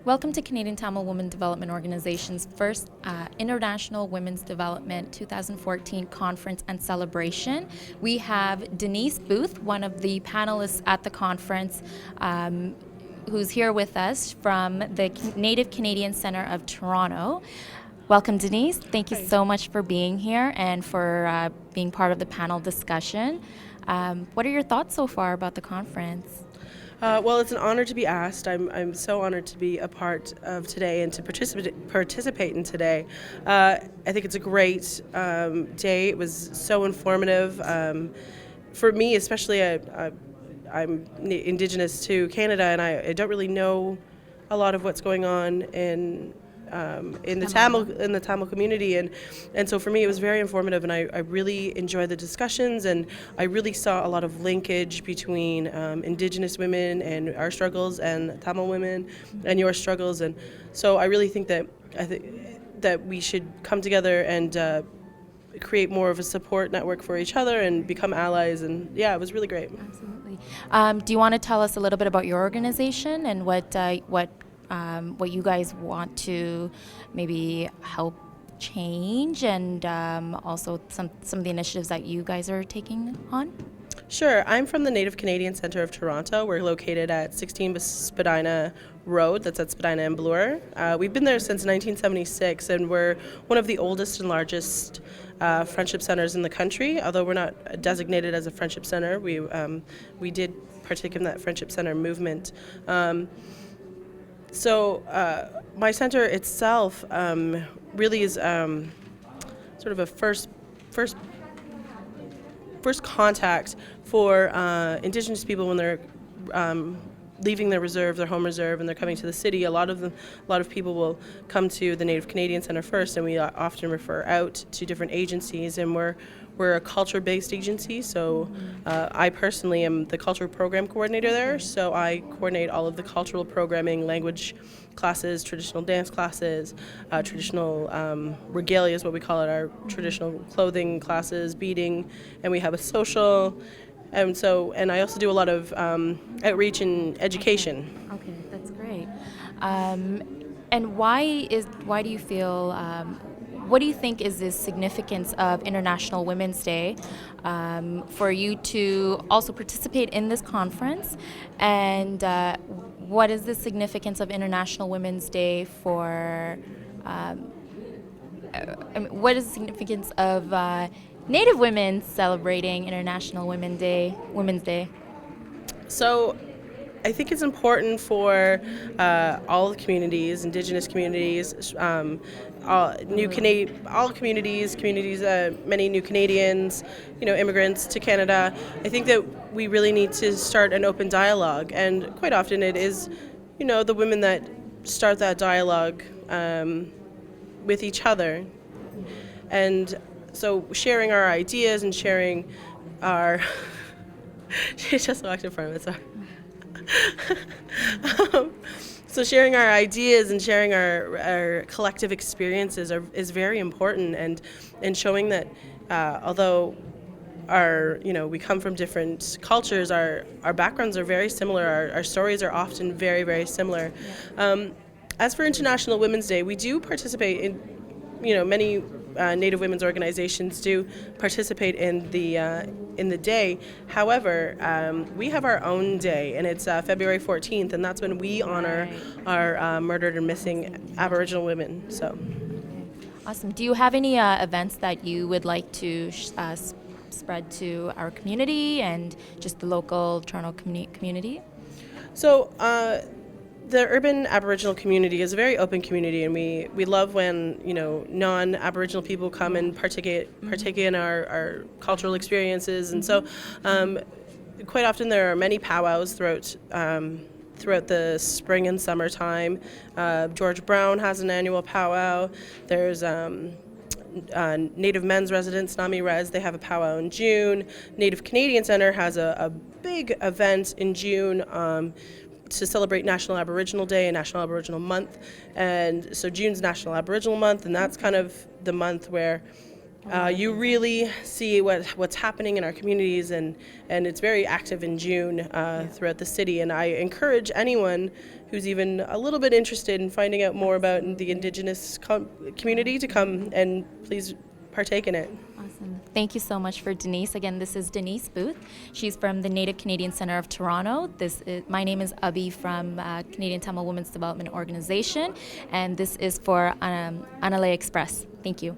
Welcome to Canadian Tamil Women Development Organization's first International Women's Development 2014 conference and celebration. We have Denise Booth, one of the panelists at the conference, who's here with us from the Native Canadian Centre of Toronto. Welcome, Denise. Thank you so much for being here and for being part of the panel discussion. What are your thoughts so far about the conference? Well, it's an honor to be asked. I'm so honored to be a part of today and to participate in today. I think it's a great day. It was so informative. For me, especially, I'm Indigenous to Canada, and I don't really know a lot of what's going on in the Tamil community, and so for me it was very informative, and I really enjoyed the discussions, and I really saw a lot of linkage between Indigenous women and our struggles and Tamil women and your struggles, and so I really think that we should come together and create more of a support network for each other and become allies, and yeah, it was really great. Absolutely. Do you want to tell us a little bit about your organization and what you guys want to maybe help change, and also some of the initiatives that you guys are taking on? Sure. I'm from the Native Canadian Centre of Toronto. We're located at 16 Spadina Road, that's at Spadina and Bloor. We've been there since 1976, and we're one of the oldest and largest friendship centres in the country. Although we're not designated as a friendship centre, we did partake in that friendship centre movement. So my center itself really is sort of a first contact for Indigenous people when they're leaving their reserve, their home reserve, and they're coming to the city. A lot of people will come to the Native Canadian Centre first, and we often refer out to different agencies, and we're a culture-based agency, so I personally am the cultural program coordinator there, so I coordinate all of the cultural programming, language classes, traditional dance classes, traditional regalia is what we call it, our traditional clothing classes, beading, and we have a social, and I also do a lot of outreach and education. Okay, that's great. And why do you feel? What do you think is the significance of International Women's Day for you to also participate in this conference? And what is the significance of International Women's Day for? What is the significance of Native women celebrating International Women's Day? So I think it's important for all the communities, Indigenous communities, all communities, many new Canadians, immigrants to Canada. I think that we really need to start an open dialogue, and quite often it is, the women that start that dialogue with each other, and so sharing our ideas and sharing our. She just walked in front of it. Sorry. So sharing our ideas and sharing our collective experiences is very important, and showing that although we come from different cultures, our backgrounds are very similar, our stories are often very, very similar. As for International Women's Day, we do participate in many Native women's organizations do participate in the day. However, we have our own day, and it's February 14th, and that's when we honor our murdered and missing Aboriginal women. So, awesome. Do you have any events that you would like to spread to our community and just the local Toronto community? So. The urban Aboriginal community is a very open community, and we love when non-Aboriginal people come and partake in our cultural experiences, and so quite often there are many powwows throughout the spring and summertime. George Brown has an annual powwow. There's Native Men's Residence, NAMI Res, they have a powwow in June. Native Canadian Centre has a big event in June to celebrate National Aboriginal Day and National Aboriginal Month. And so June's National Aboriginal Month, and that's kind of the month where You really see what's happening in our communities, and it's very active in June throughout the city. And I encourage anyone who's even a little bit interested in finding out more about the Indigenous community to come and please partake in it. Awesome. Thank you so much for Denise. Again, this is Denise Booth. She's from the Native Canadian Centre of Toronto. My name is Abhi from Canadian Tamil Women's Development Organization, and this is for Anale Express. Thank you.